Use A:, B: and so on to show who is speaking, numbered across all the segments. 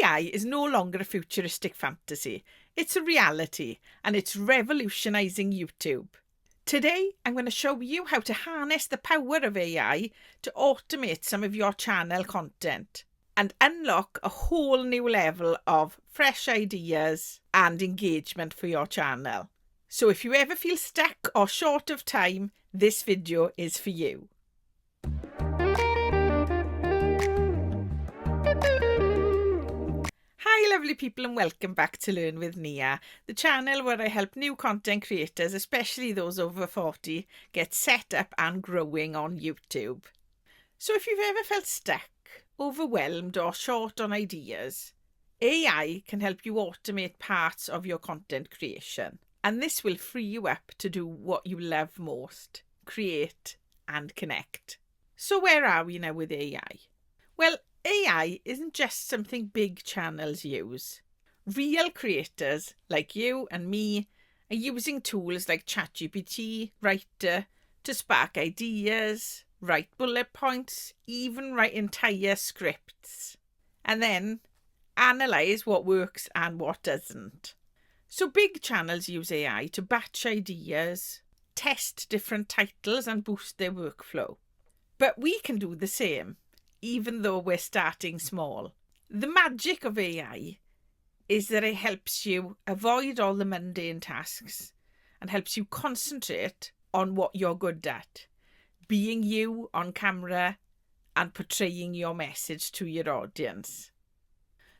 A: AI is no longer a futuristic fantasy. It's a reality, and it's revolutionising YouTube. Today, I'm going to show you how to harness the power of AI to automate some of your channel content and unlock a whole new level of fresh ideas and engagement for your channel. So if you ever feel stuck or short of time, this video is for you. Hi lovely people, and welcome back to Learn with Nia, the channel where I help new content creators, especially those over 40, get set up and growing on YouTube. So if you've ever felt stuck, overwhelmed or short on ideas, AI can help you automate parts of your content creation. And this will free you up to do what you love most, create and connect. So where are we now with AI? Well, AI isn't just something big channels use. Real creators like you and me are using tools like ChatGPT, Rytr to spark ideas, write bullet points, even write entire scripts, and then analyse what works and what doesn't. So big channels use AI to batch ideas, test different titles and boost their workflow. But we can do the same, even though we're starting small. The magic of AI is that it helps you avoid all the mundane tasks and helps you concentrate on what you're good at, being you on camera and portraying your message to your audience.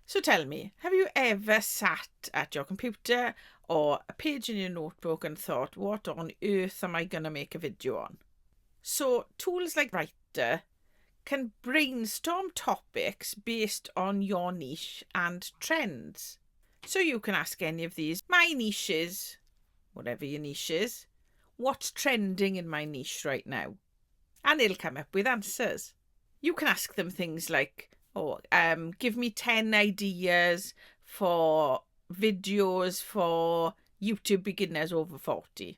A: So tell me, have you ever sat at your computer or a page in your notebook and thought, what on earth am I going to make a video on? So tools like Rytr can brainstorm topics based on your niche and trends. So you can ask any of these, my niche is, whatever your niche is, what's trending in my niche right now? And it'll come up with answers. You can ask them things like, give me 10 ideas for videos for YouTube beginners over 40.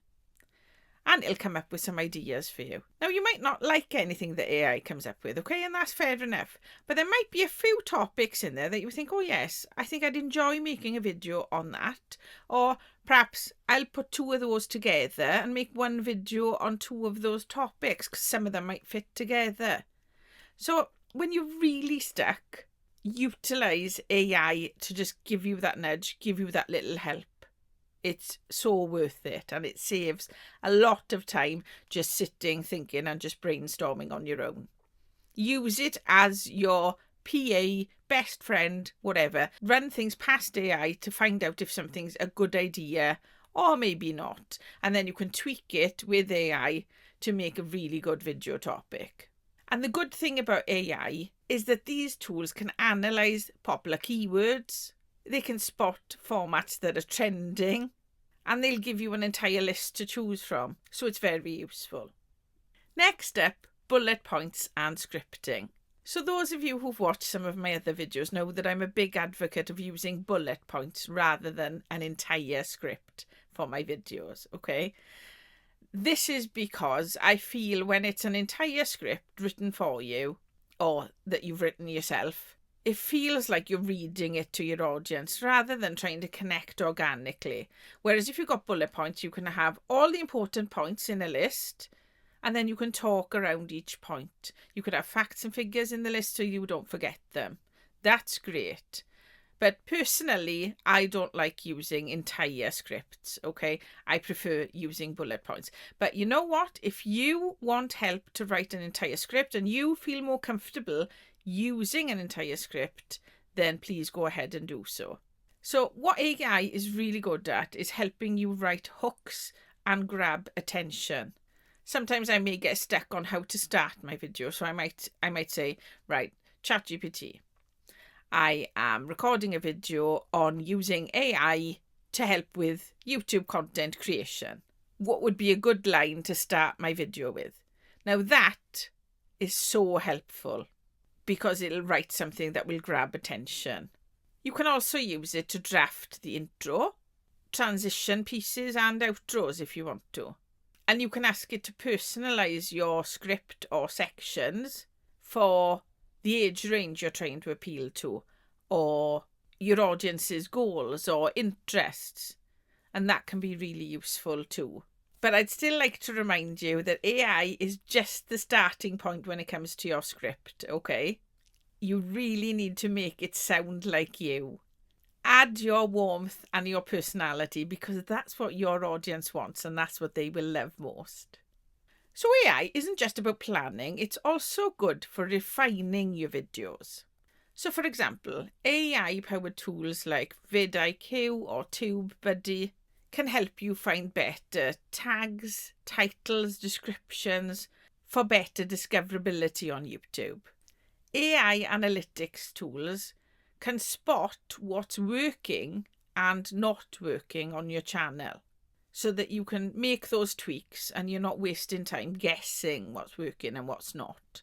A: And it'll come up with some ideas for you. Now, you might not like anything that AI comes up with, okay? And that's fair enough. But there might be a few topics in there that you think, oh yes, I think I'd enjoy making a video on that. Or perhaps I'll put two of those together and make one video on two of those topics because some of them might fit together. So when you're really stuck, utilise AI to just give you that nudge, give you that little help. It's so worth it, and it saves a lot of time just sitting, thinking and just brainstorming on your own. Use it as your PA, best friend, whatever. Run things past AI to find out if something's a good idea or maybe not. And then you can tweak it with AI to make a really good video topic. And the good thing about AI is that these tools can analyse popular keywords. They can spot formats that are trending, and they'll give you an entire list to choose from. So it's very useful. Next up, bullet points and scripting. So those of you who've watched some of my other videos know that I'm a big advocate of using bullet points rather than an entire script for my videos, okay? This is because I feel when it's an entire script written for you, or that you've written yourself, it feels like you're reading it to your audience rather than trying to connect organically. Whereas if you've got bullet points, you can have all the important points in a list and then you can talk around each point. You could have facts and figures in the list so you don't forget them. That's great. But personally, I don't like using entire scripts, okay? I prefer using bullet points. But you know what? If you want help to write an entire script and you feel more comfortable using an entire script, then please go ahead and do so. So what AI is really good at is helping you write hooks and grab attention. Sometimes I may get stuck on how to start my video, so I might say, right, ChatGPT, I am recording a video on using AI to help with YouTube content creation. What would be a good line to start my video with? Now that is so helpful, because it'll write something that will grab attention. You can also use it to draft the intro, transition pieces and outros if you want to. And you can ask it to personalise your script or sections for the age range you're trying to appeal to, or your audience's goals or interests, and that can be really useful too. But I'd still like to remind you that AI is just the starting point when it comes to your script, okay? You really need to make it sound like you. Add your warmth and your personality, because that's what your audience wants and that's what they will love most. So AI isn't just about planning, it's also good for refining your videos. So for example, AI-powered tools like vidIQ or TubeBuddy can help you find better tags, titles, descriptions for better discoverability on YouTube. AI analytics tools can spot what's working and not working on your channel, so that you can make those tweaks and you're not wasting time guessing what's working and what's not.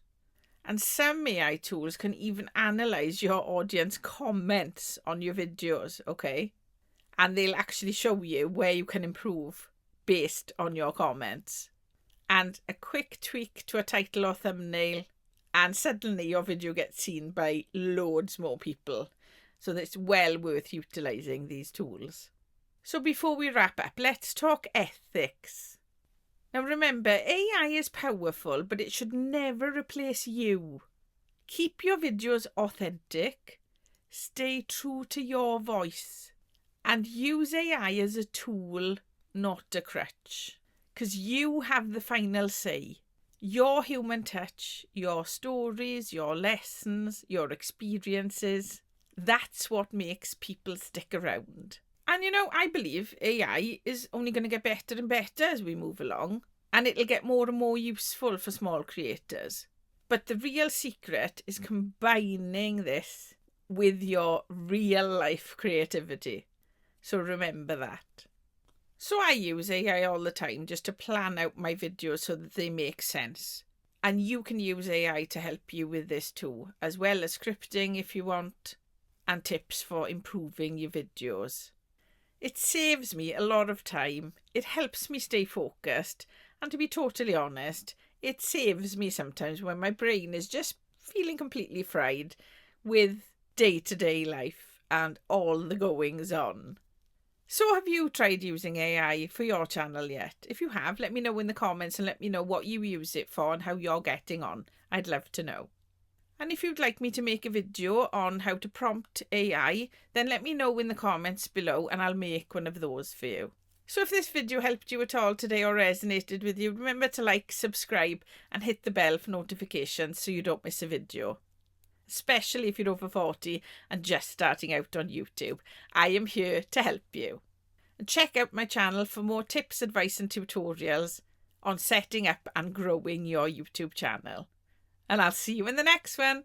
A: And some AI tools can even analyze your audience comments on your videos, okay? And they'll actually show you where you can improve based on your comments. And a quick tweak to a title or thumbnail, and suddenly your video gets seen by loads more people. So it's well worth utilising these tools. So before we wrap up, let's talk ethics. Now remember, AI is powerful, but it should never replace you. Keep your videos authentic, stay true to your voice, and use AI as a tool, not a crutch. Because you have the final say. Your human touch, your stories, your lessons, your experiences, that's what makes people stick around. And I believe AI is only going to get better and better as we move along, and it'll get more and more useful for small creators. But the real secret is combining this with your real life creativity. So remember that. So I use AI all the time just to plan out my videos so that they make sense. And you can use AI to help you with this too, as well as scripting if you want, and tips for improving your videos. It saves me a lot of time, it helps me stay focused, and to be totally honest, it saves me sometimes when my brain is just feeling completely fried with day-to-day life and all the goings on. So have you tried using AI for your channel yet? If you have, let me know in the comments and let me know what you use it for and how you're getting on. I'd love to know. And if you'd like me to make a video on how to prompt AI, then let me know in the comments below and I'll make one of those for you. So if this video helped you at all today or resonated with you, remember to like, subscribe and hit the bell for notifications so you don't miss a video. Especially if you're over 40 and just starting out on YouTube. I am here to help you. And check out my channel for more tips, advice and tutorials on setting up and growing your YouTube channel. And I'll see you in the next one.